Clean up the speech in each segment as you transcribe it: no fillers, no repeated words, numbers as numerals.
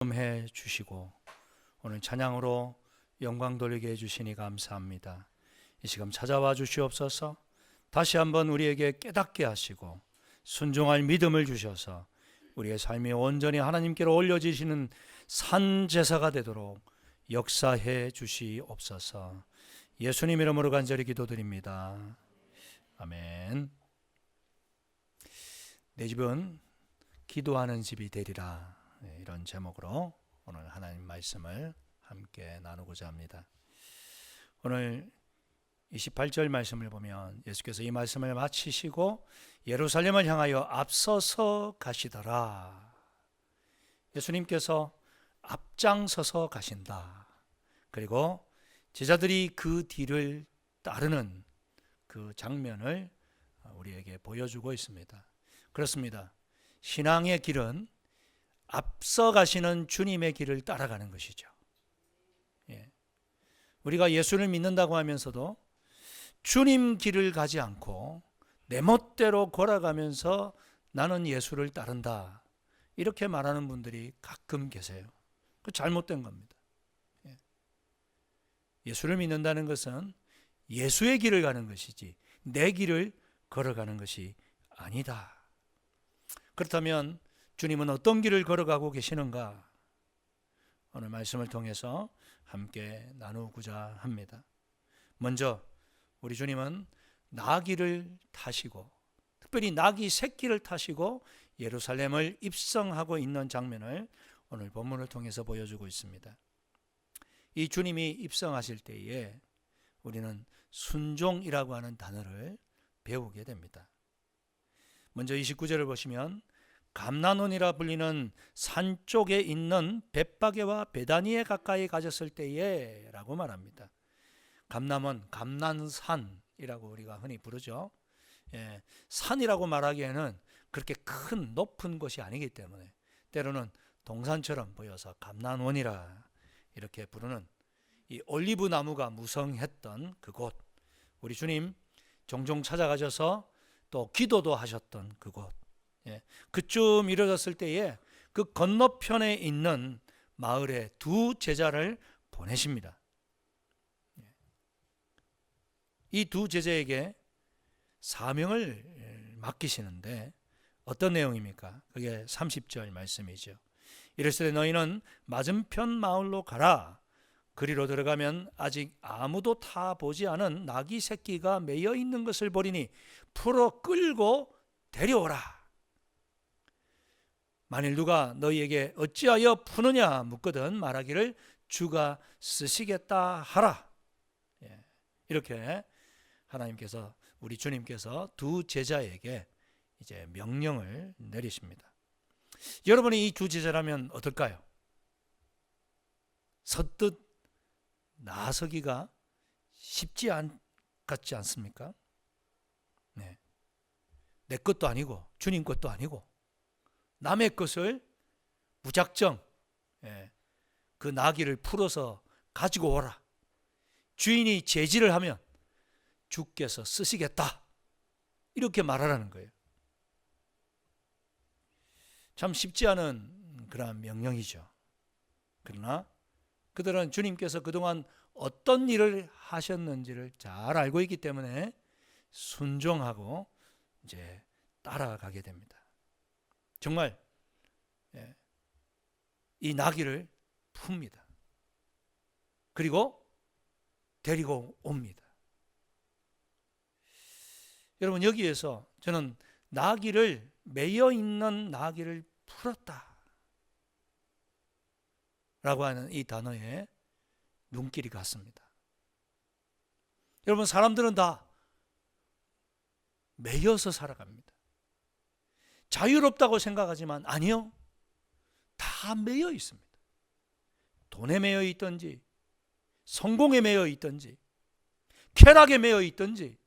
해 주시고 오늘 찬양으로 영광 돌리게 해주시니 감사합니다. 이 시간 찾아와 주시옵소서. 다시 한번 우리에게 깨닫게 하시고 순종할 믿음을 주셔서 우리의 삶이 온전히 하나님께로 올려지시는 산 제사가 되도록 역사해 주시옵소서. 예수님 이름으로 간절히 기도드립니다. 아멘. 내 집은 기도하는 집이 되리라, 이런 제목으로 오늘 하나님 말씀을 함께 나누고자 합니다. 오늘 28절 말씀을 보면 예수께서 이 말씀을 마치시고 예루살렘을 향하여 앞서서 가시더라. 예수님께서 앞장서서 가신다. 그리고 제자들이 그 뒤를 따르는 그 장면을 우리에게 보여주고 있습니다. 그렇습니다. 신앙의 길은 앞서 가시는 주님의 길을 따라가는 것이죠. 우리가 예수를 믿는다고 하면서도 주님 길을 가지 않고 내 멋대로 걸어가면서 나는 예수를 따른다, 이렇게 말하는 분들이 가끔 계세요. 그 잘못된 겁니다. 예수를 믿는다는 것은 예수의 길을 가는 것이지 내 길을 걸어가는 것이 아니다. 그렇다면 주님은 어떤 길을 걸어가고 계시는가? 오늘 말씀을 통해서 함께 나누고자 합니다. 먼저 우리 주님은 나귀를 타시고, 특별히 나귀 새끼를 타시고 예루살렘을 입성하고 있는 장면을 오늘 본문을 통해서 보여주고 있습니다. 이 주님이 입성하실 때에 우리는 순종이라고 하는 단어를 배우게 됩니다. 먼저 29절을 보시면 감난원이라 불리는 산 쪽에 있는 벳바게와 베다니에 가까이 가셨을 때에 라고 말합니다. 감난원, 감난산이라고 우리가 흔히 부르죠. 산이라고 말하기에는 그렇게 큰 높은 곳이 아니기 때문에 때로는 동산처럼 보여서 감난원이라 이렇게 부르는 이 올리브 나무가 무성했던 그곳, 우리 주님 종종 찾아가셔서 또 기도도 하셨던 그곳, 그쯤 이뤄졌을 때에 그 건너편에 있는 마을에 두 제자를 보내십니다. 이 두 제자에게 사명을 맡기시는데 어떤 내용입니까? 그게 30절 말씀이죠. 이르시되 너희는 맞은편 마을로 가라. 그리로 들어가면 아직 아무도 타보지 않은 나귀 새끼가 매여 있는 것을 보리니 풀어 끌고 데려오라. 만일 누가 너희에게 어찌하여 푸느냐 묻거든 말하기를 주가 쓰시겠다 하라. 이렇게 하나님께서, 우리 주님께서 두 제자에게 이제 명령을 내리십니다. 여러분이 이 두 제자라면 어떨까요? 선뜻 나서기가 쉽지 같지 않습니까? 내 것도 아니고 주님 것도 아니고 남의 것을 무작정 그 나귀를 풀어서 가지고 오라. 주인이 제지를 하면 주께서 쓰시겠다, 이렇게 말하라는 거예요. 참 쉽지 않은 그런 명령이죠. 그러나 그들은 주님께서 그동안 어떤 일을 하셨는지를 잘 알고 있기 때문에 순종하고 이제 따라가게 됩니다. 정말 이 나귀를 풉니다. 그리고 데리고 옵니다. 여러분, 여기에서 저는 나귀를, 매여 있는 나귀를 풀었다 라고 하는 이 단어에 눈길이 갔습니다. 여러분, 사람들은 다 매여서 살아갑니다. 자유롭다고 생각하지만 아니요, 다 매여 있습니다. 돈에 매여 있든지, 성공에 매여 있든지, 쾌락에 매여 있든지,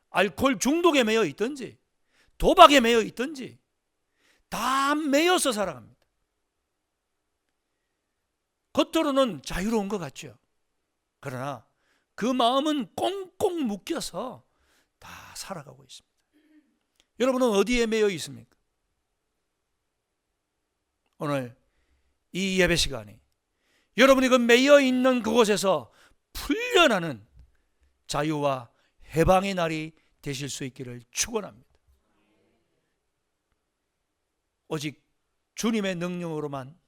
알코올 중독에 매여 있든지, 도박에 매여 있든지 다 매여서 살아갑니다. 겉으로는 자유로운 것 같죠. 그러나 그 마음은 꽁꽁 묶여서 다 살아가고 있습니다. 여러분은 어디에 매여 있습니까? 오늘 이 예배 시간이 여러분이 그 매여 있는 그곳에서 풀려나는 자유와 해방의 날이 되실 수 있기를 축원합니다. 오직 주님의 능력으로만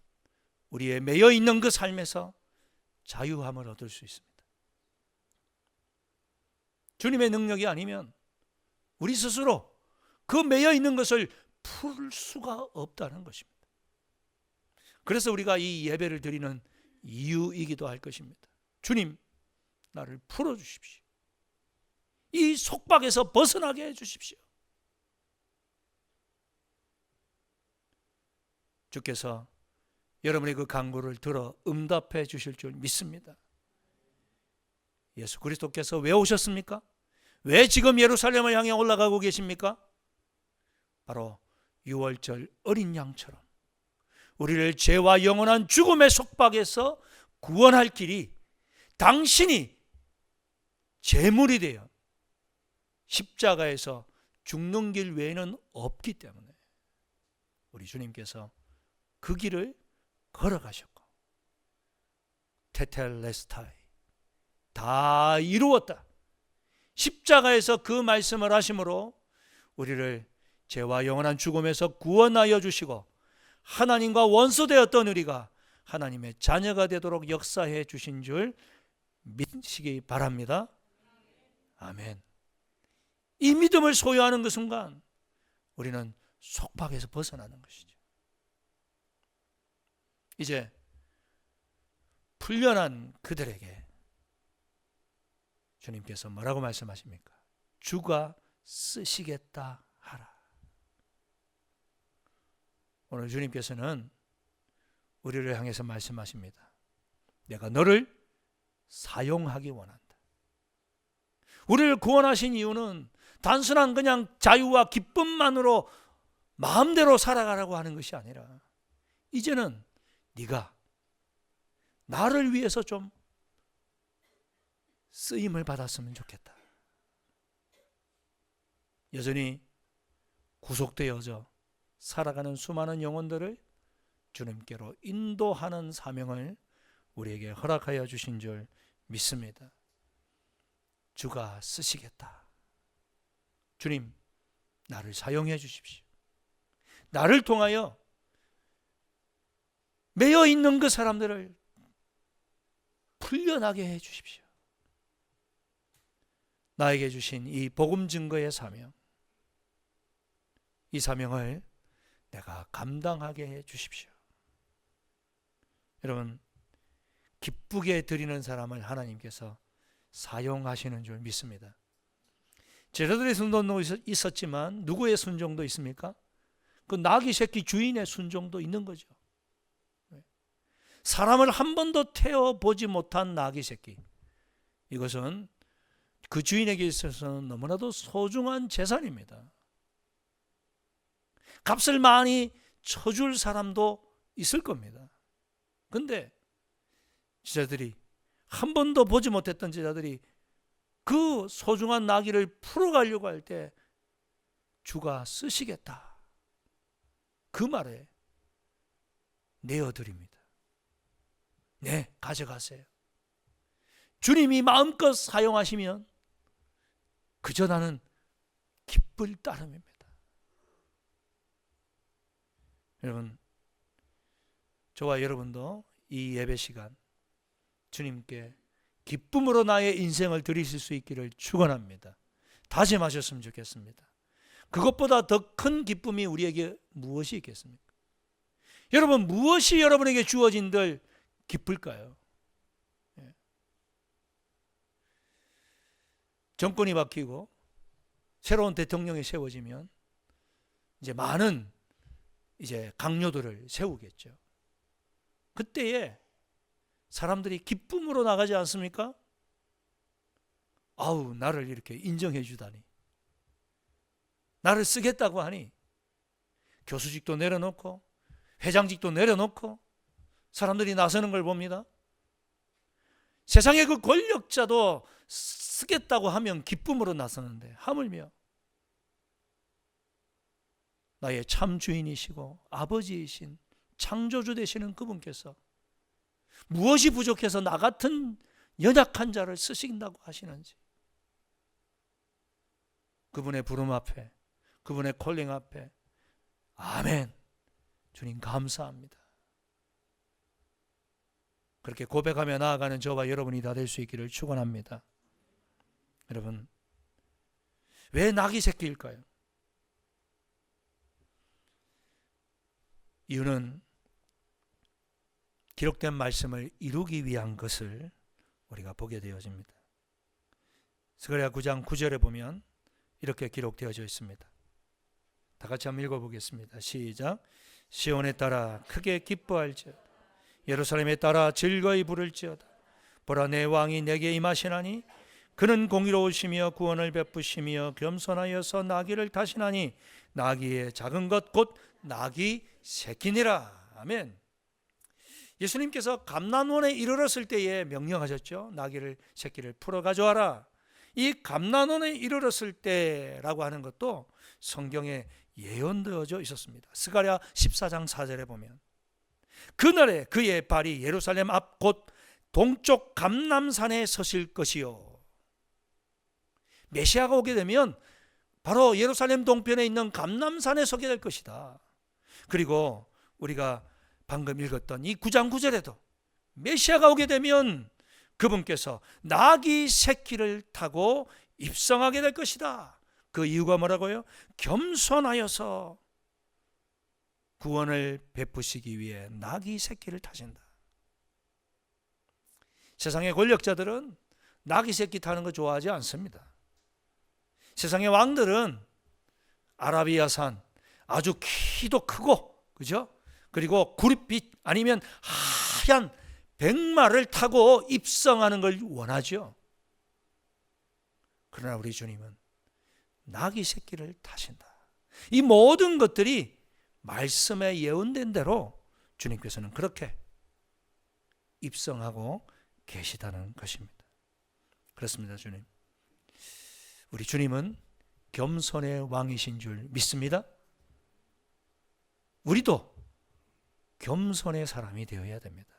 우리의 매여 있는 그 삶에서 자유함을 얻을 수 있습니다. 주님의 능력이 아니면 우리 스스로 그 매여 있는 것을 풀 수가 없다는 것입니다. 그래서 우리가 이 예배를 드리는 이유이기도 할 것입니다. 주님, 나를 풀어주십시오. 이 속박에서 벗어나게 해주십시오. 주께서 여러분의 그 간구를 들어 응답해 주실 줄 믿습니다. 예수 그리스도께서 왜 오셨습니까? 왜 지금 예루살렘을 향해 올라가고 계십니까? 바로 유월절 어린 양처럼 우리를 죄와 영원한 죽음의 속박에서 구원할 길이 당신이 제물이 되어 십자가에서 죽는 길 외에는 없기 때문에 우리 주님께서 그 길을 걸어가셨고 테텔레스타이 다 이루었다. 십자가에서 그 말씀을 하심으로 우리를 죄와 영원한 죽음에서 구원하여 주시고 하나님과 원수되었던 우리가 하나님의 자녀가 되도록 역사해 주신 줄 믿으시기 바랍니다. 아멘. 이 믿음을 소유하는 그 순간 우리는 속박에서 벗어나는 것이죠. 이제 풀려난 그들에게 주님께서 뭐라고 말씀하십니까? 주가 쓰시겠다 하라. 오늘 주님께서는 우리를 향해서 말씀하십니다. 내가 너를 사용하기 원한다. 우리를 구원하신 이유는 단순한 그냥 자유와 기쁨만으로 마음대로 살아가라고 하는 것이 아니라 이제는 네가 나를 위해서 좀 쓰임을 받았으면 좋겠다. 여전히 구속되어져 살아가는 수많은 영혼들을 주님께로 인도하는 사명을 우리에게 허락하여 주신 줄 믿습니다. 주가 쓰시겠다. 주님, 나를 사용해 주십시오. 나를 통하여 매여 있는 그 사람들을 풀려나게 해 주십시오. 나에게 주신 이 복음 증거의 사명, 이 사명을 내가 감당하게 해 주십시오. 여러분, 기쁘게 드리는 사람을 하나님께서 사용하시는 줄 믿습니다. 제자들의 순종도 있었지만 누구의 순종도 있습니까? 그 나귀 새끼 주인의 순종도 있는 거죠. 사람을 한 번도 태워보지 못한 나귀 새끼, 이것은 그 주인에게 있어서는 너무나도 소중한 재산입니다. 값을 많이 쳐줄 사람도 있을 겁니다. 근데 제자들이 한 번도 보지 못했던 제자들이 그 소중한 나귀를 풀어가려고 할 때 주가 쓰시겠다, 그 말에 내어드립니다. 네, 가져가세요. 주님이 마음껏 사용하시면 그저 나는 기쁠 따름입니다. 여러분, 저와 여러분도 이 예배 시간 주님께 기쁨으로 나의 인생을 드리실 수 있기를 축원합니다. 다짐하셨으면 좋겠습니다. 그것보다 더 큰 기쁨이 우리에게 무엇이 있겠습니까? 여러분, 무엇이 여러분에게 주어진들 기쁠까요? 정권이 바뀌고 새로운 대통령이 세워지면 이제 많은 강요들을 세우겠죠. 그때에 사람들이 기쁨으로 나가지 않습니까? 아우, 나를 이렇게 인정해 주다니, 나를 쓰겠다고 하니 교수직도 내려놓고 회장직도 내려놓고 사람들이 나서는 걸 봅니다. 세상의 그 권력자도 쓰겠다고 하면 기쁨으로 나서는데 하물며 나의 참 주인이시고 아버지이신 창조주 되시는 그분께서 무엇이 부족해서 나 같은 연약한 자를 쓰신다고 하시는지, 그분의 부름 앞에, 그분의 콜링 앞에 아멘, 주님 감사합니다, 그렇게 고백하며 나아가는 저와 여러분이 다 될 수 있기를 축원합니다. 여러분, 왜 낙이 새끼일까요? 이유는 기록된 말씀을 이루기 위한 것을 우리가 보게 되어집니다. 스가랴 9장 9절에 보면 이렇게 기록되어져 있습니다. 다 같이 한번 읽어보겠습니다. 시작. 시온에 따라 크게 기뻐할지어다, 예루살렘에 따라 즐거이 부를지어다. 보라, 내 왕이 내게 임하시나니 그는 공의로우시며 구원을 베푸시며 겸손하여서 나귀를 타시나니 나귀의 작은 것 곧 나귀 새끼니라. 아멘. 예수님께서 감난원에 이르렀을 때에 명령하셨죠. 나귀를 새끼를 풀어 가져와라. 이 감난원에 이르렀을 때라고 하는 것도 성경에 예언되어져 있었습니다. 스가랴 14장 4절에 보면 그날에 그의 발이 예루살렘 앞 곧 동쪽 감람산에 서실 것이요. 메시아가 오게 되면 바로 예루살렘 동편에 있는 감람산에 서게 될 것이다. 그리고 우리가 방금 읽었던 이 9장 9절에도 메시아가 오게 되면 그분께서 나귀 새끼를 타고 입성하게 될 것이다. 그 이유가 뭐라고요? 겸손하여서 구원을 베푸시기 위해 나귀 새끼를 타신다. 세상의 권력자들은 나귀 새끼 타는 거 좋아하지 않습니다. 세상의 왕들은 아라비아산 아주 키도 크고, 그죠? 그리고 구릿빛 아니면 하얀 백마를 타고 입성하는 걸 원하죠. 그러나 우리 주님은 나귀 새끼를 타신다. 이 모든 것들이 말씀에 예언된 대로 주님께서는 그렇게 입성하고 계시다는 것입니다. 그렇습니다. 주님, 우리 주님은 겸손의 왕이신 줄 믿습니다. 우리도 겸손의 사람이 되어야 됩니다.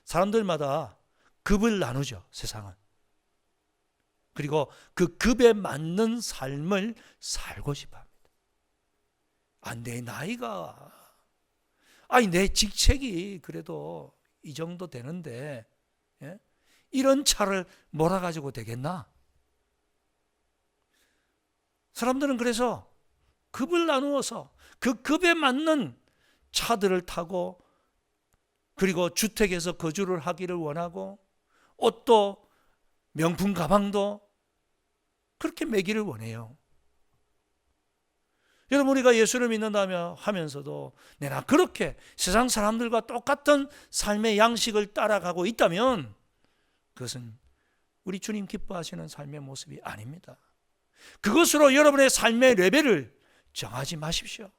사람들마다 급을 나누죠, 세상은. 그리고 그 급에 맞는 삶을 살고 싶어 합니다. 내 나이가, 내 직책이 그래도 이 정도 되는데, 이런 차를 몰아가지고 되겠나? 사람들은 그래서 급을 나누어서 그 급에 맞는 차들을 타고, 그리고 주택에서 거주를 하기를 원하고, 옷도 명품 가방도 그렇게 매기를 원해요. 여러분, 우리가 예수를 믿는다며 하면서도 내가 그렇게 세상 사람들과 똑같은 삶의 양식을 따라가고 있다면 그것은 우리 주님 기뻐하시는 삶의 모습이 아닙니다. 그것으로 여러분의 삶의 레벨을 정하지 마십시오.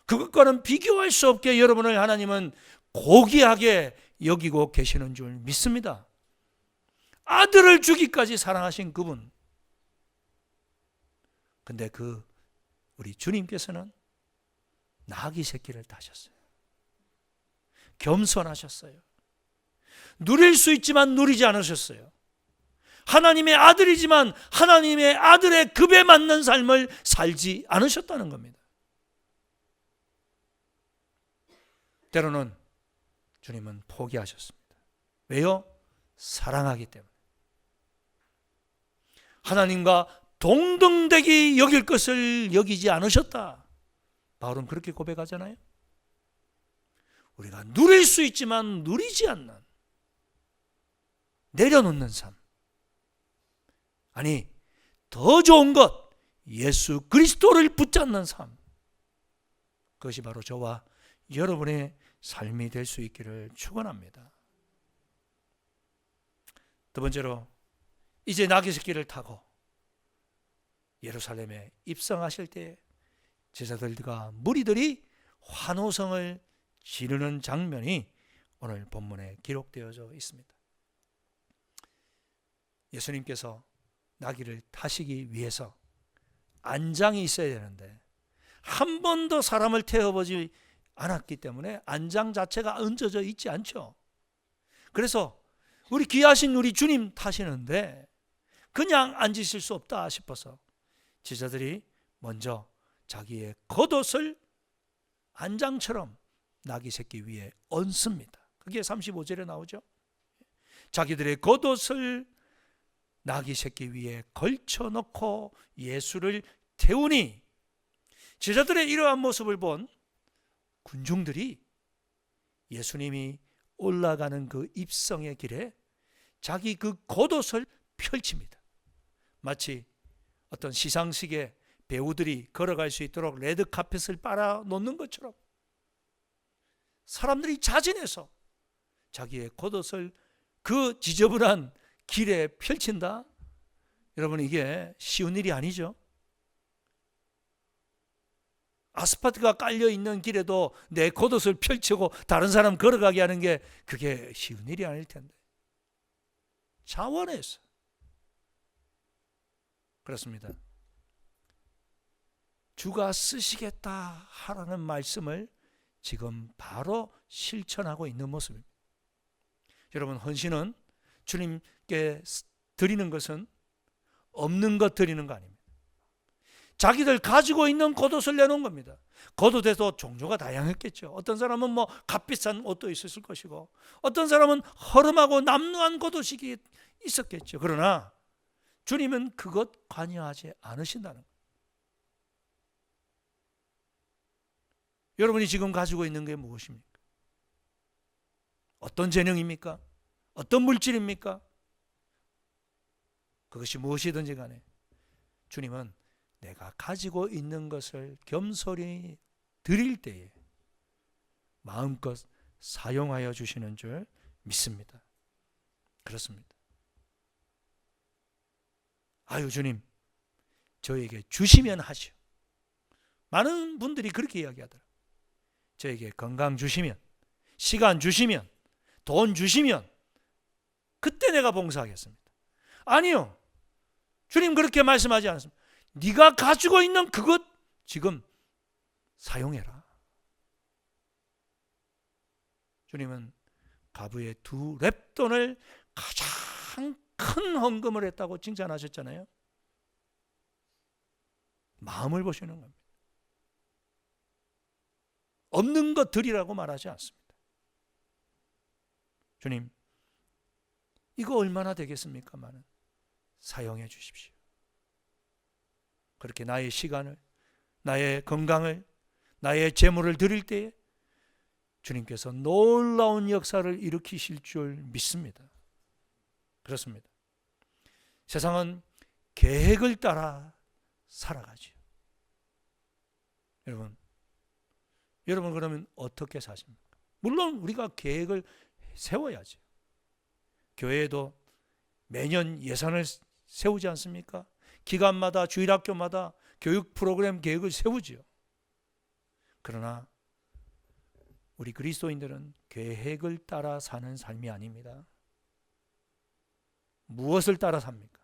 그것과는 비교할 수 없게 여러분을 하나님은 고귀하게 여기고 계시는 줄 믿습니다. 아들을 주기까지 사랑하신 그분. 근데 우리 주님께서는 나귀 새끼를 타셨어요. 겸손하셨어요. 누릴 수 있지만 누리지 않으셨어요. 하나님의 아들이지만 하나님의 아들의 급에 맞는 삶을 살지 않으셨다는 겁니다. 때로는 주님은 포기하셨습니다. 왜요? 사랑하기 때문에. 하나님과 동등되게 여길 것을 여기지 않으셨다. 바울은 그렇게 고백하잖아요. 우리가 누릴 수 있지만 누리지 않는, 내려놓는 삶. 아니, 더 좋은 것, 예수 그리스도를 붙잡는 삶. 그것이 바로 저와 여러분의 삶이 될 수 있기를 축원합니다. 두 번째로, 이제 나귀 새끼를 타고 예루살렘에 입성하실 때 제자들과 무리들이 환호성을 지르는 장면이 오늘 본문에 기록되어져 있습니다. 예수님께서 나귀를 타시기 위해서 안장이 있어야 되는데 한 번도 사람을 태워보지 않았기 때문에 안장 자체가 얹어져 있지 않죠. 그래서 우리 귀하신 우리 주님 타시는데 그냥 앉으실 수 없다 싶어서 제자들이 먼저 자기의 겉옷을 안장처럼 나귀 새끼 위에 얹습니다. 그게 35절에 나오죠. 자기들의 겉옷을 나귀 새끼 위에 걸쳐놓고 예수를 태우니 제자들의 이러한 모습을 본 군중들이 예수님이 올라가는 그 입성의 길에 자기 그 겉옷을 펼칩니다. 마치 어떤 시상식에 배우들이 걸어갈 수 있도록 레드카펫을 빨아놓는 것처럼 사람들이 자진해서 자기의 겉옷을 그 지저분한 길에 펼친다? 여러분, 이게 쉬운 일이 아니죠. 아스팔트가 깔려있는 길에도 내 겉옷을 펼치고 다른 사람 걸어가게 하는 게 그게 쉬운 일이 아닐 텐데. 자원해서. 그렇습니다. 주가 쓰시겠다 하라는 말씀을 지금 바로 실천하고 있는 모습입니다. 여러분, 헌신은 주님께 드리는 것은 없는 것 드리는 거 아닙니다. 자기들 가지고 있는 겉옷을 내놓은 겁니다. 겉옷에도 종류가 다양했겠죠. 어떤 사람은 뭐 값비싼 옷도 있었을 것이고 어떤 사람은 허름하고 남루한 겉옷이 있었겠죠. 그러나 주님은 그것 관여하지 않으신다는 거예요. 여러분이 지금 가지고 있는 게 무엇입니까? 어떤 재능입니까? 어떤 물질입니까? 그것이 무엇이든지 간에 주님은 내가 가지고 있는 것을 겸손히 드릴 때에 마음껏 사용하여 주시는 줄 믿습니다. 그렇습니다. 아유, 주님, 저에게 주시면 하시오. 많은 분들이 그렇게 이야기하더라고요. 저에게 건강 주시면, 시간 주시면, 돈 주시면 그때 내가 봉사하겠습니다. 아니요, 주님 그렇게 말씀하지 않습니다. 네가 가지고 있는 그것 지금 사용해라. 주님은 과부의 2 렙돈을 가장 큰 헌금을 했다고 칭찬하셨잖아요. 마음을 보시는 겁니다. 없는 것 드리라고 말하지 않습니다. 주님, 이거 얼마나 되겠습니까마는 사용해 주십시오. 그렇게 나의 시간을, 나의 건강을, 나의 재물을 드릴 때에 주님께서 놀라운 역사를 일으키실 줄 믿습니다. 그렇습니다. 세상은 계획을 따라 살아가죠. 여러분 그러면 어떻게 사십니까? 물론 우리가 계획을 세워야죠. 교회에도 매년 예산을 세우지 않습니까? 기간마다, 주일학교마다 교육 프로그램 계획을 세우지요. 그러나 우리 그리스도인들은 계획을 따라 사는 삶이 아닙니다. 무엇을 따라 삽니까?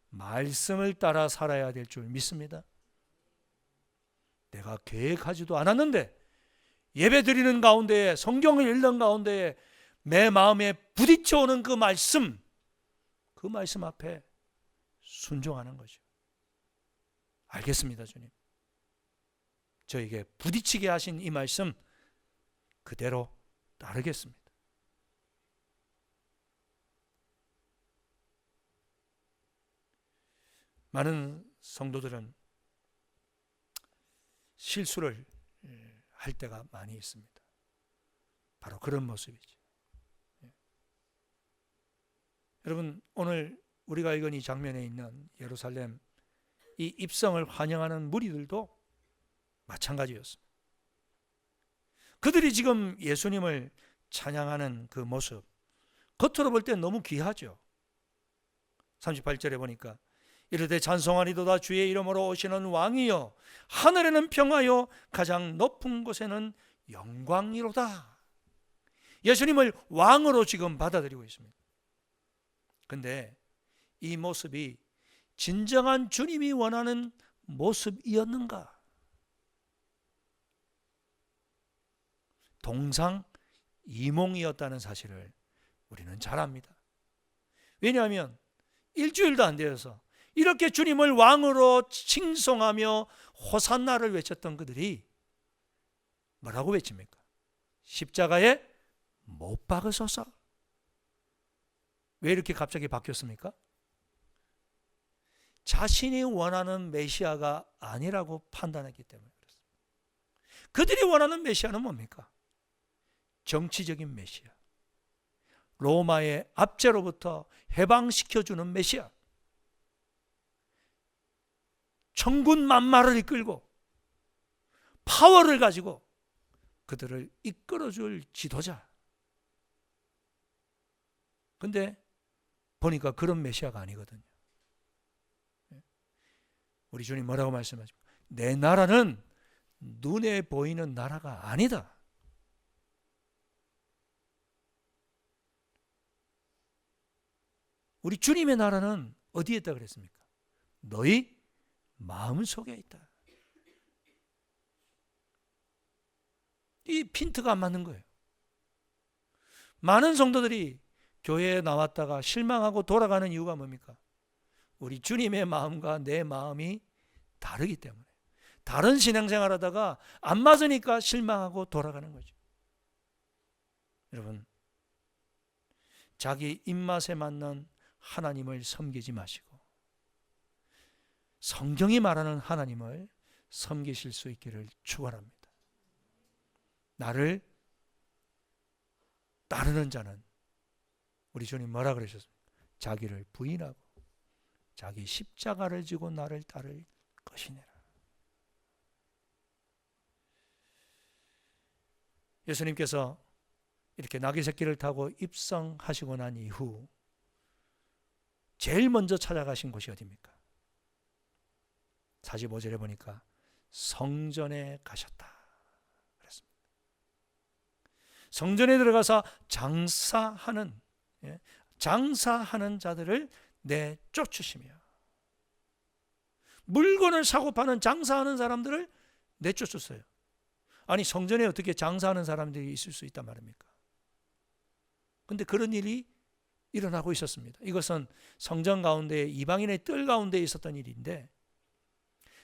말씀을 따라 살아야 될 줄 믿습니다. 내가 계획하지도 않았는데 예배 드리는 가운데에, 성경을 읽는 가운데에 내 마음에 부딪혀오는 그 말씀 앞에 순종하는 거죠. 알겠습니다, 주님. 저에게 부딪히게 하신 이 말씀 그대로 따르겠습니다. 많은 성도들은 실수를 할 때가 많이 있습니다. 바로 그런 모습이죠. 여러분, 오늘 우리가 읽은 이 장면에 있는 예루살렘 이 입성을 환영하는 무리들도 마찬가지였습니다. 그들이 지금 예수님을 찬양하는 그 모습, 겉으로 볼 때 너무 귀하죠. 38절에 보니까 이르되 찬송하리도다 주의 이름으로 오시는 왕이여, 하늘에는 평화요 가장 높은 곳에는 영광이로다. 예수님을 왕으로 지금 받아들이고 있습니다. 근데 이 모습이 진정한 주님이 원하는 모습이었는가? 동상이몽이었다는 사실을 우리는 잘 압니다. 왜냐하면 일주일도 안 되어서 이렇게 주님을 왕으로 칭송하며 호산나를 외쳤던 그들이 뭐라고 외칩니까? 십자가에 못 박으소서. 왜 이렇게 갑자기 바뀌었습니까? 자신이 원하는 메시아가 아니라고 판단했기 때문에 그렇습니다. 그들이 원하는 메시아는 뭡니까? 정치적인 메시아, 로마의 압제로부터 해방시켜주는 메시아, 천군 만마를 이끌고 파워를 가지고 그들을 이끌어줄 지도자. 근데 보니까 그런 메시아가 아니거든요. 우리 주님 뭐라고 말씀하십니까? 내 나라는 눈에 보이는 나라가 아니다. 우리 주님의 나라는 어디에 있다 그랬습니까? 너희 마음속에 있다. 이 핀트가 안 맞는 거예요. 많은 성도들이 교회에 나왔다가 실망하고 돌아가는 이유가 뭡니까? 우리 주님의 마음과 내 마음이 다르기 때문에, 다른 신앙생활 하다가 안 맞으니까 실망하고 돌아가는 거죠. 여러분, 자기 입맛에 맞는 하나님을 섬기지 마시고 성경이 말하는 하나님을 섬기실 수 있기를 축원합니다. 나를 따르는 자는, 우리 주님 뭐라 그러셨습니까? 자기를 부인하고 자기 십자가를 지고 나를 따를 것이니라. 예수님께서 이렇게 나귀 새끼를 타고 입성하시고 난 이후 제일 먼저 찾아가신 곳이 어디입니까? 45절에 보니까 성전에 가셨다 그랬습니다. 성전에 들어가서 장사하는 자들을 내쫓으시며, 물건을 사고 파는 장사하는 사람들을 내쫓았어요. 아니, 성전에 어떻게 장사하는 사람들이 있을 수 있단 말입니까? 근데 그런 일이 일어나고 있었습니다. 이것은 성전 가운데, 이방인의 뜰 가운데 있었던 일인데,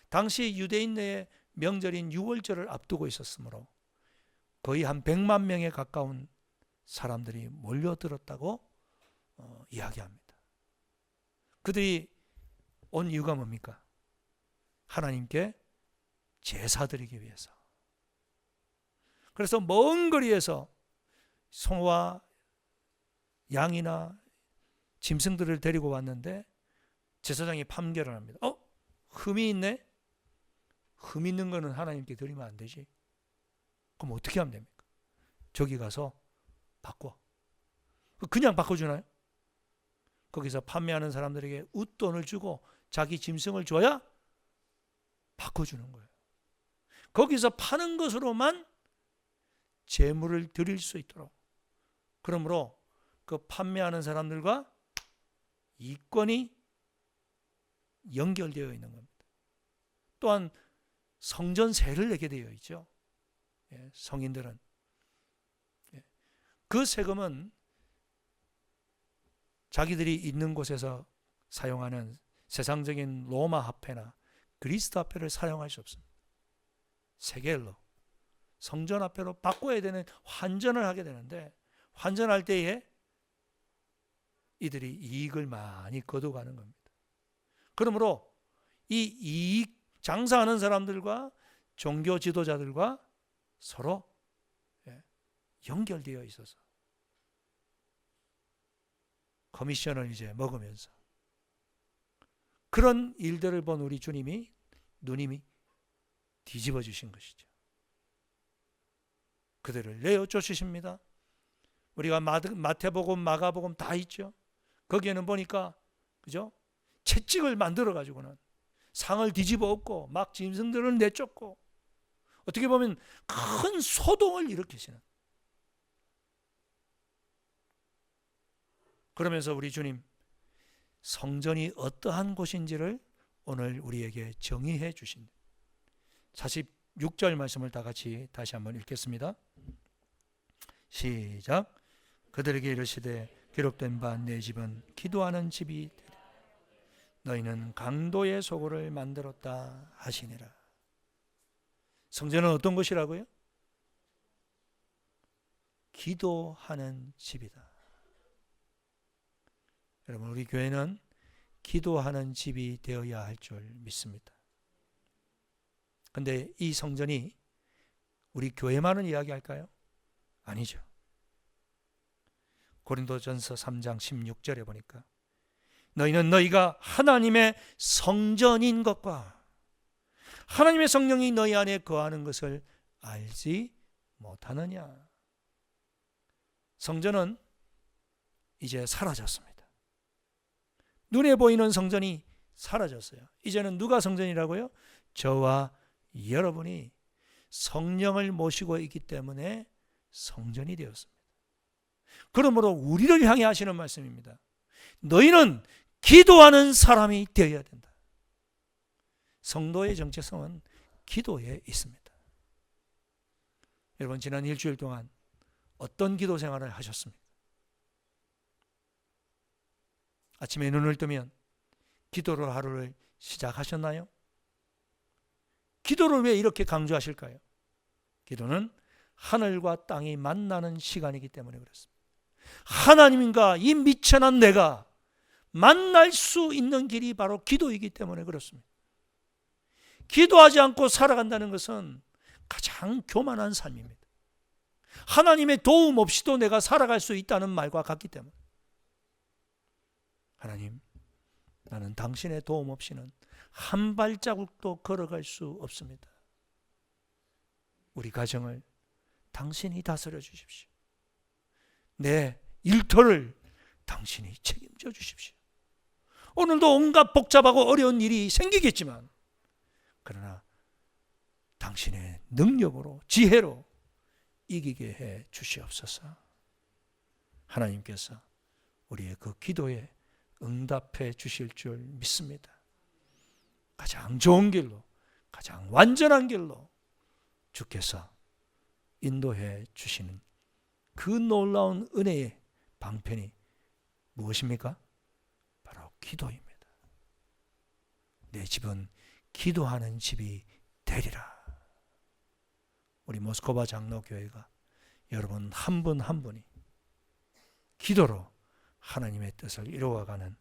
당시 유대인 내의 명절인 유월절을 앞두고 있었으므로 거의 한 100만 명에 가까운 사람들이 몰려들었다고 이야기합니다. 그들이 온 이유가 뭡니까? 하나님께 제사드리기 위해서. 그래서 먼 거리에서 소와 양이나 짐승들을 데리고 왔는데 제사장이 판결을 합니다. 흠이 있네? 흠 있는 거는 하나님께 드리면 안 되지. 그럼 어떻게 하면 됩니까? 저기 가서 바꿔. 그냥 바꿔주나요? 거기서 판매하는 사람들에게 웃돈을 주고 자기 짐승을 줘야 바꿔주는 거예요. 거기서 파는 것으로만 재물을 드릴 수 있도록. 그러므로 그 판매하는 사람들과 이권이 연결되어 있는 겁니다. 또한 성전세를 내게 되어 있죠. 성인들은. 그 세금은 자기들이 있는 곳에서 사용하는 세상적인 로마 화폐나 그리스 화폐를 사용할 수 없습니다. 세겔로, 성전 화폐로 바꿔야 되는, 환전을 하게 되는데, 환전할 때에 이들이 이익을 많이 거둬가는 겁니다. 그러므로 이 이익, 장사하는 사람들과 종교 지도자들과 서로 연결되어 있어서 커미션을 이제 먹으면서, 그런 일들을 본 우리 주님이 누님이 뒤집어 주신 것이죠. 그들을 내어 쫓으십니다. 우리가 마태복음, 마가복음 다 있죠. 거기에는 보니까, 그죠? 채찍을 만들어 가지고는 상을 뒤집어 엎고 막 짐승들을 내쫓고, 어떻게 보면 큰 소동을 일으키시는. 그러면서 우리 주님, 성전이 어떠한 곳인지를 오늘 우리에게 정의해 주신 46절 말씀을 다 같이 다시 한번 읽겠습니다. 시작. 그들에게 이르시되 기록된 바 내 집은 기도하는 집이 되리라. 너희는 강도의 소굴을 만들었다 하시니라. 성전은 어떤 것이라고요? 기도하는 집이다. 여러분, 우리 교회는 기도하는 집이 되어야 할 줄 믿습니다. 그런데 이 성전이 우리 교회만을 이야기할까요? 아니죠. 고린도전서 3장 16절에 보니까 너희는 너희가 하나님의 성전인 것과 하나님의 성령이 너희 안에 거하는 것을 알지 못하느냐. 성전은 이제 사라졌습니다. 눈에 보이는 성전이 사라졌어요. 이제는 누가 성전이라고요? 저와 여러분이 성령을 모시고 있기 때문에 성전이 되었습니다. 그러므로 우리를 향해 하시는 말씀입니다. 너희는 기도하는 사람이 되어야 된다. 성도의 정체성은 기도에 있습니다. 여러분, 지난 일주일 동안 어떤 기도 생활을 하셨습니까? 아침에 눈을 뜨면 기도로 하루를 시작하셨나요? 기도를 왜 이렇게 강조하실까요? 기도는 하늘과 땅이 만나는 시간이기 때문에 그렇습니다. 하나님과 이 미천한 내가 만날 수 있는 길이 바로 기도이기 때문에 그렇습니다. 기도하지 않고 살아간다는 것은 가장 교만한 삶입니다. 하나님의 도움 없이도 내가 살아갈 수 있다는 말과 같기 때문에. 하나님, 나는 당신의 도움 없이는 한 발자국도 걸어갈 수 없습니다. 우리 가정을 당신이 다스려 주십시오. 내 일터를 당신이 책임져 주십시오. 오늘도 온갖 복잡하고 어려운 일이 생기겠지만 그러나 당신의 능력으로 지혜로 이기게 해 주시옵소서. 하나님께서 우리의 그 기도에 응답해 주실 줄 믿습니다. 가장 좋은 길로, 가장 완전한 길로 주께서 인도해 주시는 그 놀라운 은혜의 방편이 무엇입니까? 바로 기도입니다. 내 집은 기도하는 집이 되리라. 우리 모스크바 장로교회가 여러분 한 분 한 분이 기도로 하나님의 뜻을 이루어가는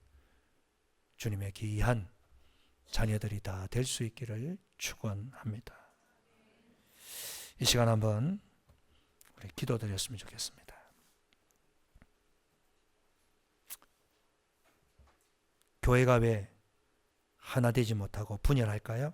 주님의 귀한 자녀들이 다 될 수 있기를 축원합니다. 이 시간 한번 우리 기도드렸으면 좋겠습니다. 교회가 왜 하나 되지 못하고 분열할까요?